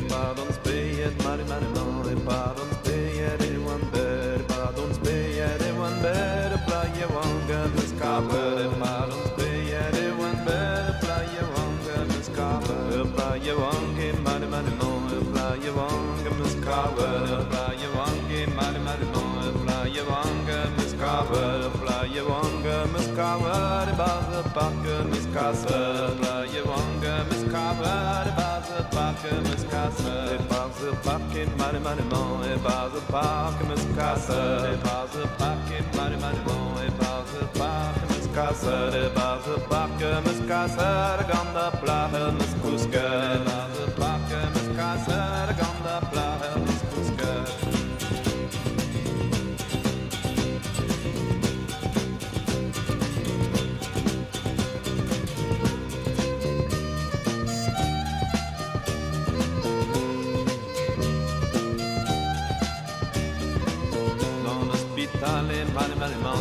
pardon speet mari mari no pardon speet one better pardon speet one better play one gun this cover pardon speet one better play one gun this cover play one game mari mari no play one gun this cover play one game mari mari no play one gun this cover play one gun this cover baz pak mis kasa play one gun this cover baz pak mis kasa baz pak mari mari no baz pak mis kasa baz pak mari mari no baz pak mis kasa baz pak mis kasa ganda plahe mis kuska baz pak mis kasa ganda plahe mis kuska.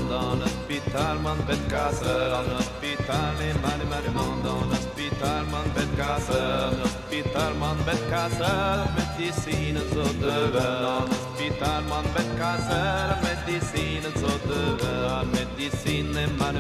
Dans l'hôpital, man bed casa. Dans l'hôpital, dans l'hôpital, man bed casa. L'hôpital, man bed casa. Medicine så döver. Dans l'hôpital, man bed casa. Medicine så döver. Medicine, man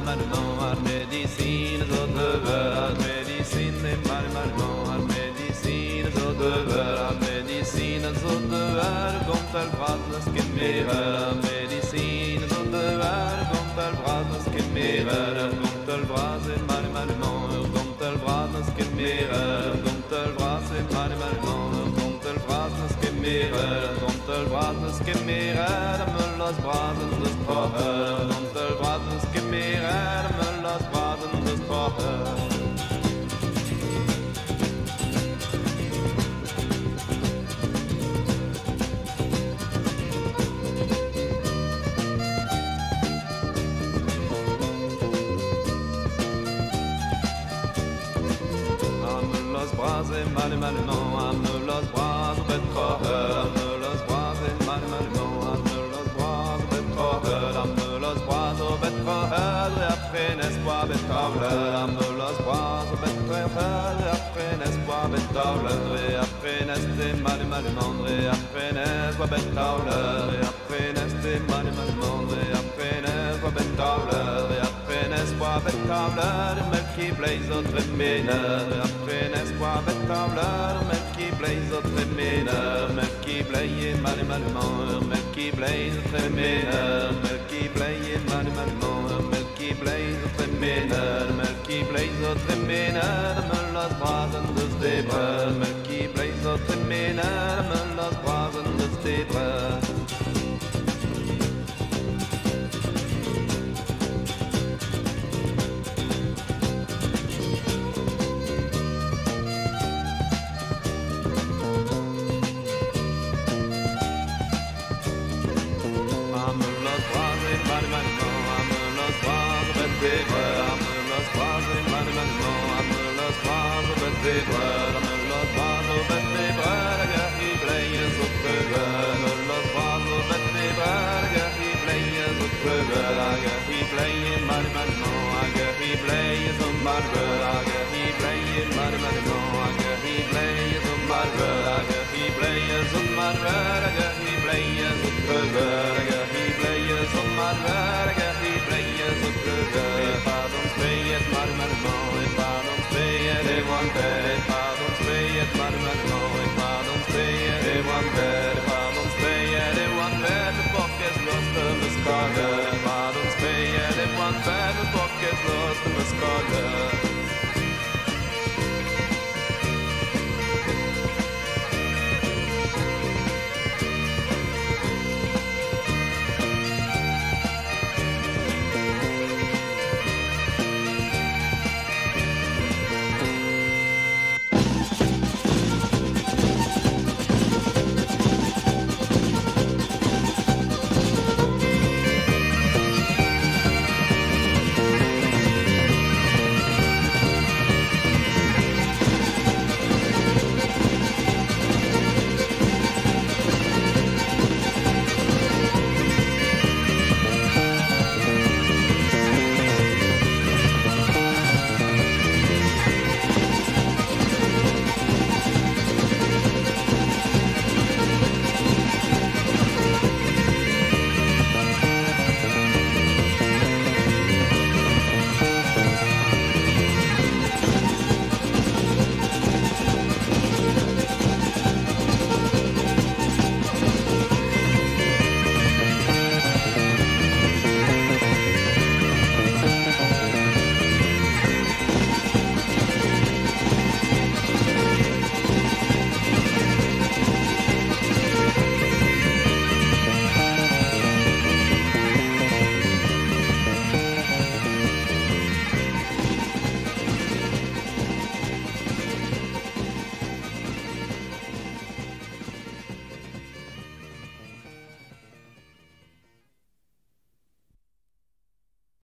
medicine så döver. Medicine, man medicine så döver. Medicine så döver. Gontal bradnes gemera. Medicine så döver. Gontal bradnes gemera. Gontal brasen mari mari no. Gontal bradnes gemera. Gontal brasen mari mari no. Gontal bradnes gemera. Gontal bradnes gemera. De mullas braden de sprache. Gontal bradnes gemera. De mullas braden de sprache. Mali mali no, ame los bras betroche, ame los bras mali mali no, ame los bras betroche, ame los bras betroche, après l'espoir betable, ame los bras betroche, après l'espoir betable, après neste mali mali no, après l'espoir betable, après neste mali mali no, après l'espoir betable, après l'espoir betable, qui blaze au trémine, après l'espoir betable, qui blaze au trémine, qui blaze mal mal, qui blaze au trémine, qui blaze mal mal, qui blaze au trémine, qui blaze au trémine, me las brazen de stebra, qui blaze au trémine, me las brazen de stebra. I got he playing, man, no, I got he playing some bad girl,